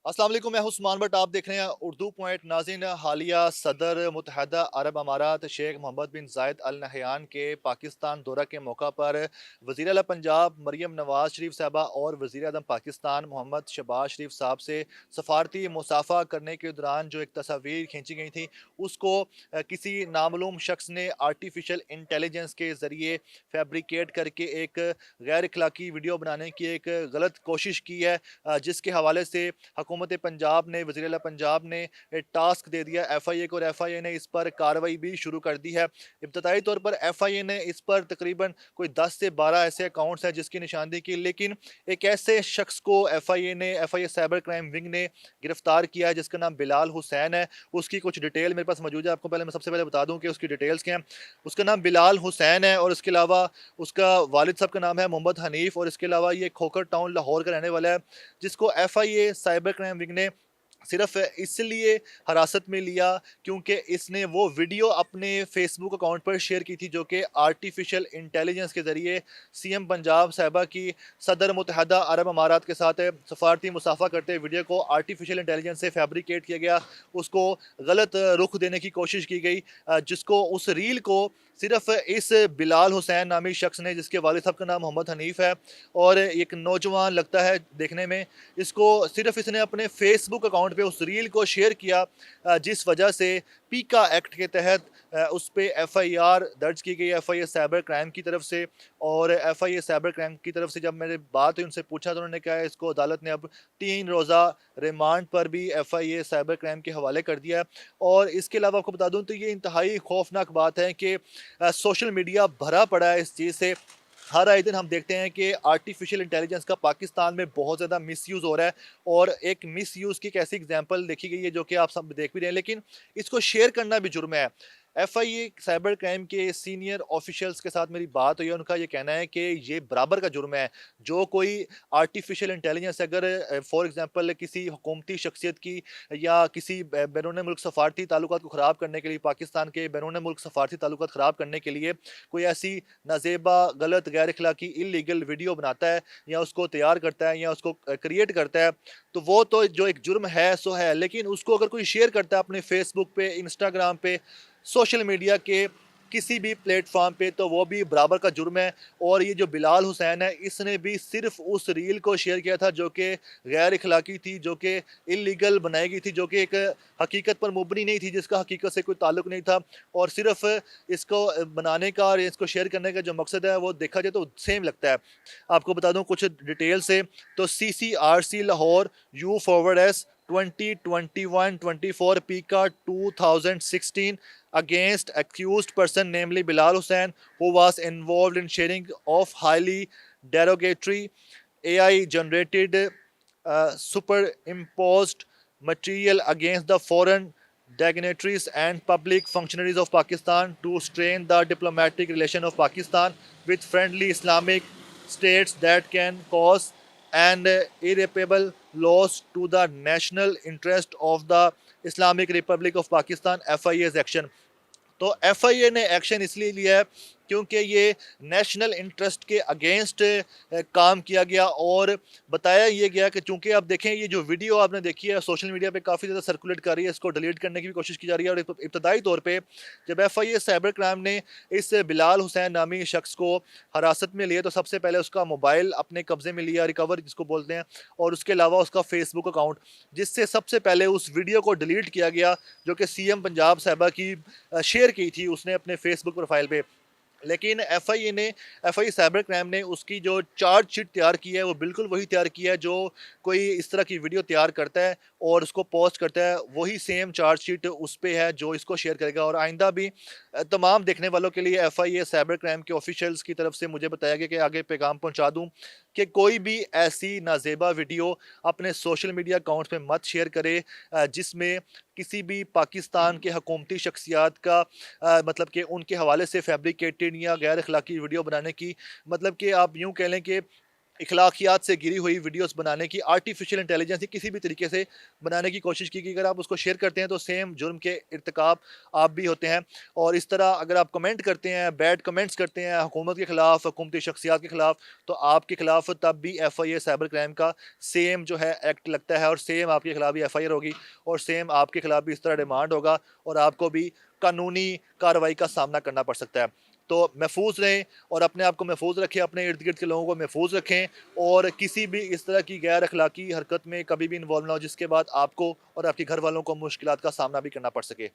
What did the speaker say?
अस्सलाम वालेकुम, मैं हूं उस्मान बट आप देख रहे हैं उर्दू पॉइंट। नाज़रीन, हालिया सदर मुत्तहदा अरब अमारात शेख मोहम्मद बिन जायद अल नहयान के पाकिस्तान दौरा के मौका पर वज़ीर आला पंजाब मरीम नवाज शरीफ साहबा और वज़ीर आज़म पाकिस्तान मोहम्मद शहबाज शरीफ साहब से सफारती मुसाफा करने के दौरान जो एक तस्वीर खींची गई थी, उसको किसी नामालूम शख्स ने आर्टिफिशियल इंटेलिजेंस के ज़रिए फैब्रिकेट करके एक गैर अखलाकी वीडियो बनाने की एक गलत कोशिश की है, जिसके हवाले से हुकूमत पंजाब ने वज़ीर आला पंजाब ने टास्क दे दिया एफआईए को और एफआईए ने इस पर कार्रवाई भी शुरू कर दी है। इब्तदाई तौर पर एफआईए ने इस पर तकरीबन कोई 10 से 12 ऐसे अकाउंट्स हैं जिसकी निशानदेही की, लेकिन एक ऐसे शख्स को एफआईए साइबर क्राइम विंग ने गिरफ्तार किया है जिसका नाम बिलाल हुसैन है। उसकी कुछ डिटेल मेरे पास मौजूद है। आपको पहले मैं सबसे पहले बता दूं कि उसकी डिटेल्स क्या हैं। उसका नाम बिलाल हुसैन है और इसके अलावा उसका वालिद साहब का नाम है मोहम्मद हनीफ, और इसके अलावा ये खोखर टाउन लाहौर का रहने वाला है, जिसको एफआईए साइबर क्राइम विंग ने सिर्फ इसलिए हिरासत में लिया क्योंकि इसने वो वीडियो अपने फेसबुक अकाउंट पर शेयर की थी जो कि आर्टिफिशियल इंटेलिजेंस के ज़रिए सीएम पंजाब साहिबा की सदर मुत्तहदा अरब अमारात के साथ सफारती मुसाफा करते वीडियो को आर्टिफिशियल इंटेलिजेंस से फैब्रिकेट किया गया। उसको गलत रुख देने की कोशिश की गई, जिसको उस रील को सिर्फ इस बिलाल हुसैन नामी शख्स ने, जिसके वालिद साहब का नाम मोहम्मद हनीफ है और एक नौजवान लगता है देखने में, इसको सिर्फ इसने अपने फेसबुक अकाउंट पे उस रील को शेयर किया, जिस वजह से पीका एक्ट के तहत उस पे एफआईआर दर्ज की गई एफआईए साइबर क्राइम की तरफ से। और एफआईए साइबर क्राइम की तरफ से जब मैंने बात हुई उनसे पूछा तो उन्होंने कहा इसको अदालत ने अब 3 रोज़ा रिमांड पर भी एफआईए साइबर क्राइम के हवाले कर दिया है। और इसके अलावा आपको बता दूं तो ये इंतहाई खौफनाक बात है कि सोशल मीडिया भरा पड़ा है इस चीज़ से। हर आए दिन हम देखते हैं कि आर्टिफिशियल इंटेलिजेंस का पाकिस्तान में बहुत ज़्यादा मिसयूज़ हो रहा है, और एक मिसयूज़ की एक ऐसी एग्जांपल देखी गई है जो कि आप सब देख भी रहे हैं, लेकिन इसको शेयर करना भी जुर्म है। एफआईए साइबर क्राइम के सीनियर ऑफिशियल्स के साथ मेरी बात हुई है, उनका ये कहना है कि ये बराबर का जुर्म है। जो कोई आर्टिफिशियल इंटेलिजेंस अगर फॉर एग्जांपल किसी हुकूमती शख्सियत की या किसी बैरून मुल्क सफारती ताल्लुकात को ख़राब करने के लिए, पाकिस्तान के बैरून मुल्क सफारती ताल्लुकात ख़राब करने के लिए कोई ऐसी नाजेबा, गलत, गैर अखलाकी, इलीगल वीडियो बनाता है या उसको तैयार करता है या उसको क्रिएट करता है, तो वो तो जो एक जुर्म है सो है। लेकिन उसको अगर कोई शेयर करता है अपने फेसबुक पे, इंस्टाग्राम पे, सोशल मीडिया के किसी भी प्लेटफॉर्म पे, तो वो भी बराबर का जुर्म है। और ये जो बिलाल हुसैन है, इसने भी सिर्फ उस रील को शेयर किया था जो कि गैर अखलाकी थी, जो कि इलीगल बनाई गई थी, जो कि एक हकीकत पर मुबनी नहीं थी, जिसका हकीकत से कोई ताल्लुक नहीं था। और सिर्फ इसको बनाने का और इसको शेयर करने का जो मकसद है वो देखा जाए तो सेम लगता है। आपको बता दूं कुछ डिटेल से, तो CCRC Lahore you forward S 2021-24 पीका 2016 against accused person namely Bilal Hussain, who was involved in sharing of highly derogatory AI generated superimposed material against the foreign dignitaries and public functionaries of Pakistan to strain the diplomatic relation of Pakistan with friendly Islamic states that can cause an irreparable loss to the national interest of the Islamic Republic of Pakistan। FIA's action, तो FIA ने action इसलिए लिया है क्योंकि ये national interest के against काम किया गया, और बताया ये गया कि चूंकि आप देखें ये जो वीडियो आपने देखी है सोशल मीडिया पे काफ़ी ज़्यादा सर्कुलेट कर रही है, इसको डिलीट करने की भी कोशिश की जा रही है। और इब्तदाई तौर पे जब एफआईए साइबर क्राइम ने इस बिलाल हुसैन नामी शख्स को हिरासत में लिया तो सबसे पहले उसका मोबाइल अपने कब्जे में लिया, रिकवर जिसको बोलते हैं, और उसके अलावा उसका फेसबुक अकाउंट, जिससे सबसे पहले उस वीडियो को डिलीट किया गया जो कि सीएम पंजाब साहिबा की शेयर की थी उसने अपने फेसबुक प्रोफाइल पे। लेकिन एफआईए साइबर क्राइम ने उसकी जो चार्जशीट तैयार की है वो बिल्कुल वही तैयार की है जो कोई इस तरह की वीडियो तैयार करता है और उसको पोस्ट करता है, वही सेम चार्जशीट उस पे है जो इसको शेयर करेगा। और आइंदा भी तमाम देखने वालों के लिए एफआईए साइबर क्राइम के ऑफिशियल्स की तरफ से मुझे बताया गया कि आगे पैगाम पहुंचा दूं कि कोई भी ऐसी नाजेबा वीडियो अपने सोशल मीडिया अकाउंट में मत शेयर करे जिसमें किसी भी पाकिस्तान के हुकूमती शख्सियात का मतलब कि उनके हवाले से फैब्रिकेटेड या गैर अखलाकी वीडियो बनाने की, मतलब कि आप यूँ कह लें कि इखलाकियात से घिरी हुई वीडियोस बनाने की, आर्टिफिशियल इंटेलिजेंस की किसी भी तरीके से बनाने की कोशिश की कि अगर आप उसको शेयर करते हैं तो सेम जुर्म के इर्तिकाब आप भी होते हैं। और इस तरह अगर आप कमेंट करते हैं, बैड कमेंट्स करते हैं हुकूमत के खिलाफ, हुकूमती शख्सियात के खिलाफ, तो आपके खिलाफ तब भी FIA साइबर क्राइम का सेम जो है एक्ट लगता है और सेम आपके खिलाफ भी FIR होगी और सेम आपके खिलाफ भी इस तरह डिमांड होगा और आपको भी कानूनी कार्रवाई का सामना करना पड़ सकता है। तो महफूज रहें और अपने आप को महफूज रखें, अपने इर्द गिर्द के लोगों को महफूज रखें और किसी भी इस तरह की गैर अखलाकी हरकत में कभी भी इन्वॉल्व ना हो जिसके बाद आपको और आपके घर वालों को मुश्किलात का सामना भी करना पड़ सके।